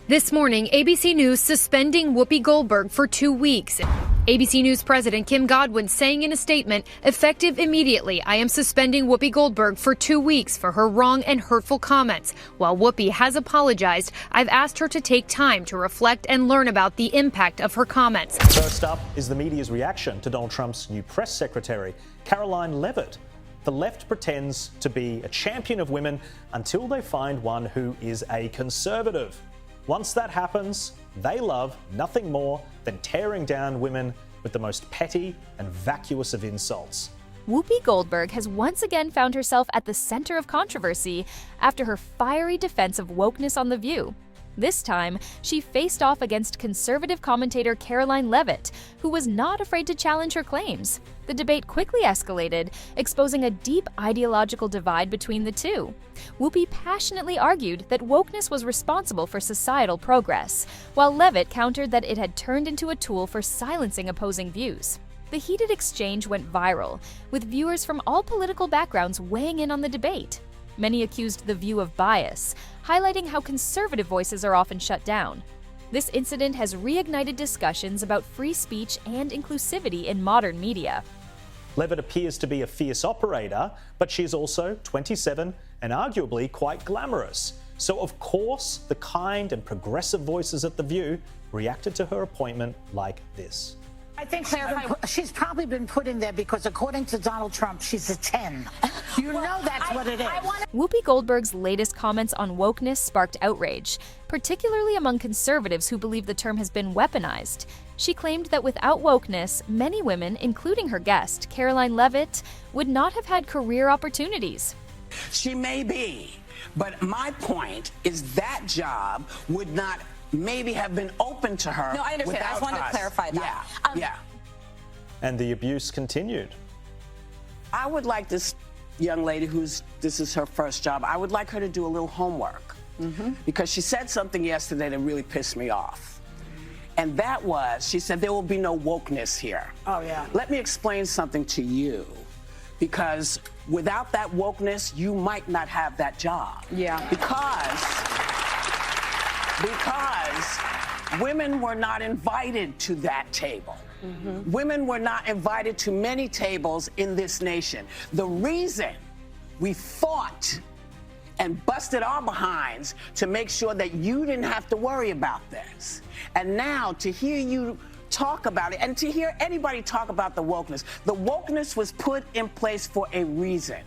This morning, ABC News suspending Whoopi Goldberg for 2 weeks. ABC News President Kim Godwin saying in a statement, effective immediately, I am suspending Whoopi Goldberg for 2 weeks for her wrong and hurtful comments. While Whoopi has apologized, I've asked her to take time to reflect and learn about the impact of her comments. First up is the media's reaction to Donald Trump's new press secretary, Karoline Leavitt. The left pretends to be a champion of women until they find one who is a conservative. Once that happens, they love nothing more than tearing down women with the most petty and vacuous of insults. Whoopi Goldberg has once again found herself at the center of controversy after her fiery defense of wokeness on The View. This time, she faced off against conservative commentator Caroline Leavitt, who was not afraid to challenge her claims. The debate quickly escalated, exposing a deep ideological divide between the two. Whoopi passionately argued that wokeness was responsible for societal progress, while Leavitt countered that it had turned into a tool for silencing opposing views. The heated exchange went viral, with viewers from all political backgrounds weighing in on the debate. Many accused The View of bias, highlighting how conservative voices are often shut down. This incident has reignited discussions about free speech and inclusivity in modern media. Leavitt appears to be a fierce operator, but she's also 27 and arguably quite glamorous. So of course, the kind and progressive voices at The View reacted to her appointment like this. I think she's probably been put in there because according to Donald Trump, she's a 10. You know that's what it is. Whoopi Goldberg's latest comments on wokeness sparked outrage, particularly among conservatives who believe the term has been weaponized. She claimed that without wokeness, many women, including her guest, Caroline Leavitt, would not have had career opportunities. She may be, but my point is that job would not maybe have been open to her. No, I understand. I just wanted to clarify that. Yeah. And the abuse continued. I would like this young lady this is her first job, I would like her to do a little homework. Because she said something yesterday that really pissed me off. And that was, she said, there will be no wokeness here. Oh, yeah. Let me explain something to you. Because without that wokeness, you might not have that job. Yeah. Because women were not invited to that table. Women were not invited to many tables in this nation. The reason we fought and busted our behinds to make sure that you didn't have to worry about this. And now to hear you talk about it and to hear anybody talk about the wokeness was put in place for a reason.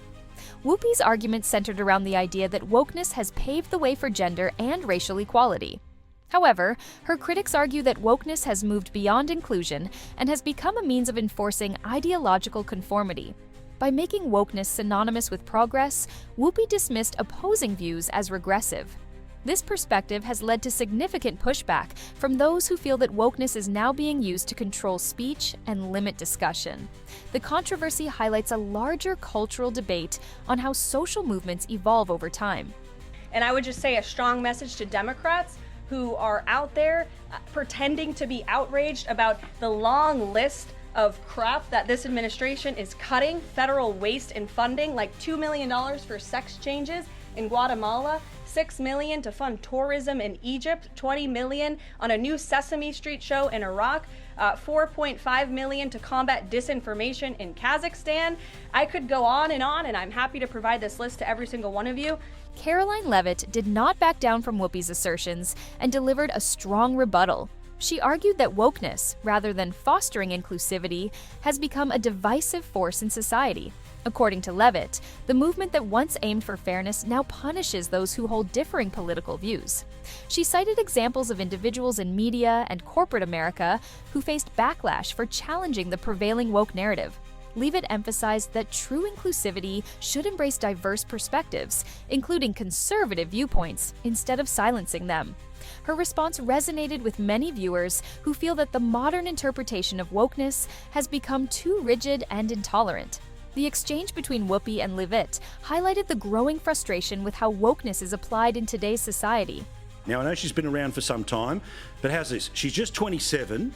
Whoopi's argument centered around the idea that wokeness has paved the way for gender and racial equality. However, her critics argue that wokeness has moved beyond inclusion and has become a means of enforcing ideological conformity. By making wokeness synonymous with progress, Whoopi dismissed opposing views as regressive. This perspective has led to significant pushback from those who feel that wokeness is now being used to control speech and limit discussion. The controversy highlights a larger cultural debate on how social movements evolve over time. And I would just say a strong message to Democrats who are out there pretending to be outraged about the long list of crap that this administration is cutting, federal waste and funding, like $2 million for sex changes in Guatemala, $6 million to fund tourism in Egypt, $20 million on a new Sesame Street show in Iraq, $4.5 million to combat disinformation in Kazakhstan. I could go on, and I'm happy to provide this list to every single one of you. Caroline Leavitt did not back down from Whoopi's assertions and delivered a strong rebuttal. She argued that wokeness, rather than fostering inclusivity, has become a divisive force in society. According to Leavitt, the movement that once aimed for fairness now punishes those who hold differing political views. She cited examples of individuals in media and corporate America who faced backlash for challenging the prevailing woke narrative. Leavitt emphasized that true inclusivity should embrace diverse perspectives, including conservative viewpoints, instead of silencing them. Her response resonated with many viewers who feel that the modern interpretation of wokeness has become too rigid and intolerant. The exchange between Whoopi and Leavitt highlighted the growing frustration with how wokeness is applied in today's society. Now, I know she's been around for some time, but how's this? She's just 27,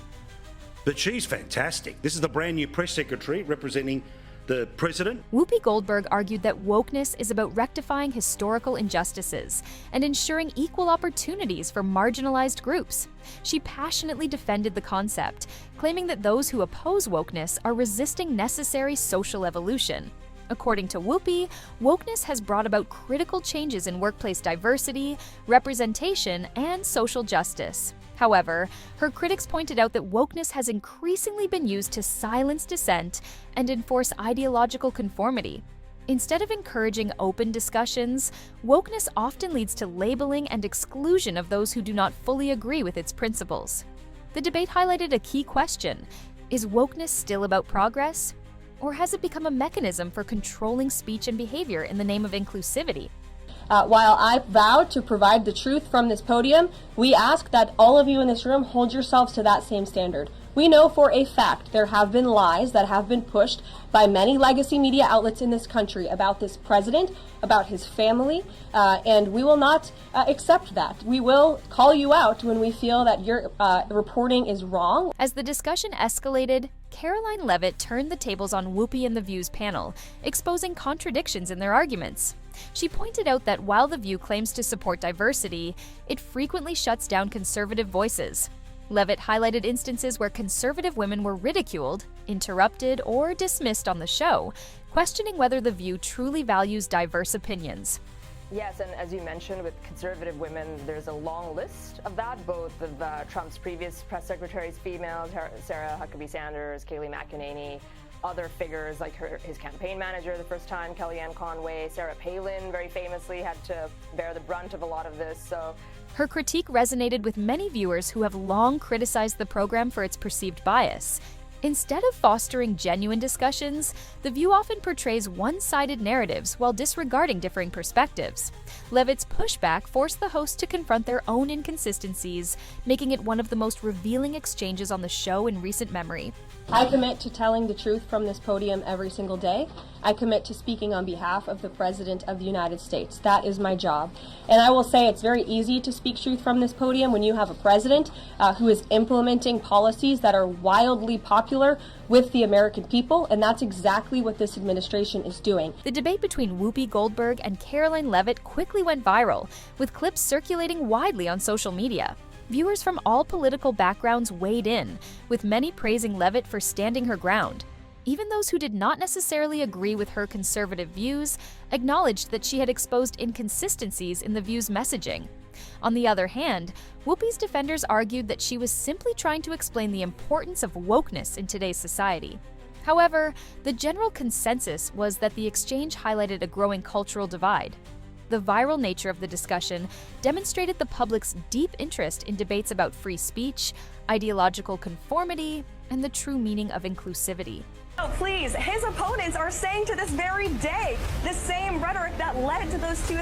but she's fantastic. This is the brand new press secretary representing the president. Whoopi Goldberg argued that wokeness is about rectifying historical injustices and ensuring equal opportunities for marginalized groups. She passionately defended the concept, claiming that those who oppose wokeness are resisting necessary social evolution. According to Whoopi, wokeness has brought about critical changes in workplace diversity, representation, and social justice. However, her critics pointed out that wokeness has increasingly been used to silence dissent and enforce ideological conformity. Instead of encouraging open discussions, wokeness often leads to labeling and exclusion of those who do not fully agree with its principles. The debate highlighted a key question: is wokeness still about progress? Or has it become a mechanism for controlling speech and behavior in the name of inclusivity? While I vow to provide the truth from this podium, we ask that all of you in this room hold yourselves to that same standard. We know for a fact there have been lies that have been pushed by many legacy media outlets in this country about this president, about his family, and we will not accept that. We will call you out when we feel that your reporting is wrong. As the discussion escalated, Caroline Leavitt turned the tables on Whoopi and The View's panel, exposing contradictions in their arguments. She pointed out that while The View claims to support diversity, it frequently shuts down conservative voices. Leavitt highlighted instances where conservative women were ridiculed, interrupted, or dismissed on the show, questioning whether The View truly values diverse opinions. Yes, and as you mentioned, with conservative women, there's a long list of that, both of Trump's previous press secretaries, females, Sarah Huckabee Sanders, Kayleigh McEnany, other figures like his campaign manager the first time, Kellyanne Conway, Sarah Palin very famously had to bear the brunt of a lot of this. So her critique resonated with many viewers who have long criticized the program for its perceived bias. Instead of fostering genuine discussions, The View often portrays one-sided narratives while disregarding differing perspectives. Leavitt's pushback forced the host to confront their own inconsistencies, making it one of the most revealing exchanges on the show in recent memory. I commit to telling the truth from this podium every single day. I commit to speaking on behalf of the President of the United States. That is my job. And I will say it's very easy to speak truth from this podium when you have a president who is implementing policies that are wildly popular with the American people, and that's exactly what this administration is doing. The debate between Whoopi Goldberg and Caroline Leavitt quickly went viral, with clips circulating widely on social media. Viewers from all political backgrounds weighed in, with many praising Leavitt for standing her ground. Even those who did not necessarily agree with her conservative views acknowledged that she had exposed inconsistencies in The View's messaging. On the other hand, Whoopi's defenders argued that she was simply trying to explain the importance of wokeness in today's society. However, the general consensus was that the exchange highlighted a growing cultural divide. The viral nature of the discussion demonstrated the public's deep interest in debates about free speech, ideological conformity, and the true meaning of inclusivity. Oh, please, his opponents are saying to this very day the same rhetoric that led to those two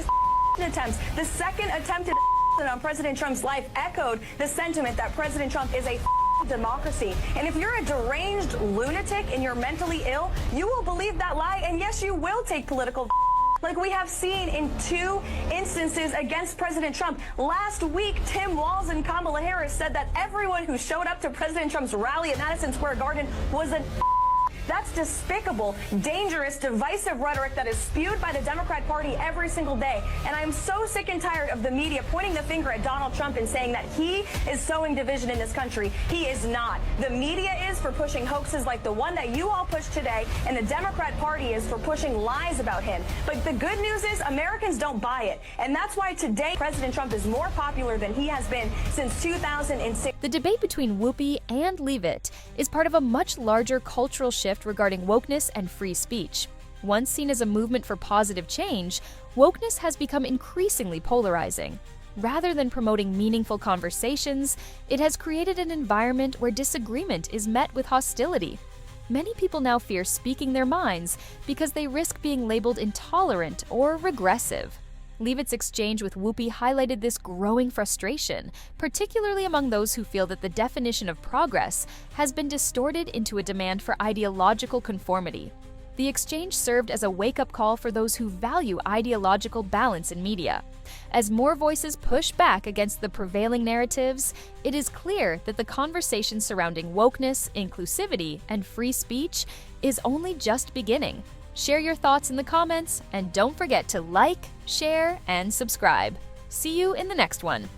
attempts. The second attempted on President Trump's life echoed the sentiment that President Trump is a democracy. And if you're a deranged lunatic and you're mentally ill, you will believe that lie, and yes, you will take political like we have seen in two instances against President Trump. Last week, Tim Walz and Kamala Harris said that everyone who showed up to President Trump's rally at Madison Square Garden was a That's despicable, dangerous, divisive rhetoric that is spewed by the Democrat Party every single day. And I'm so sick and tired of the media pointing the finger at Donald Trump and saying that he is sowing division in this country. He is not. The media is for pushing hoaxes like the one that you all pushed today, and the Democrat Party is for pushing lies about him. But the good news is Americans don't buy it. And that's why today President Trump is more popular than he has been since 2006. The debate between Whoopi and Leavitt is part of a much larger cultural shift regarding wokeness and free speech. Once seen as a movement for positive change, wokeness has become increasingly polarizing. Rather than promoting meaningful conversations, it has created an environment where disagreement is met with hostility. Many people now fear speaking their minds because they risk being labeled intolerant or regressive. Leavitt's exchange with Whoopi highlighted this growing frustration, particularly among those who feel that the definition of progress has been distorted into a demand for ideological conformity. The exchange served as a wake-up call for those who value ideological balance in media. As more voices push back against the prevailing narratives, it is clear that the conversation surrounding wokeness, inclusivity, and free speech is only just beginning. Share your thoughts in the comments, and don't forget to like, share, and subscribe. See you in the next one.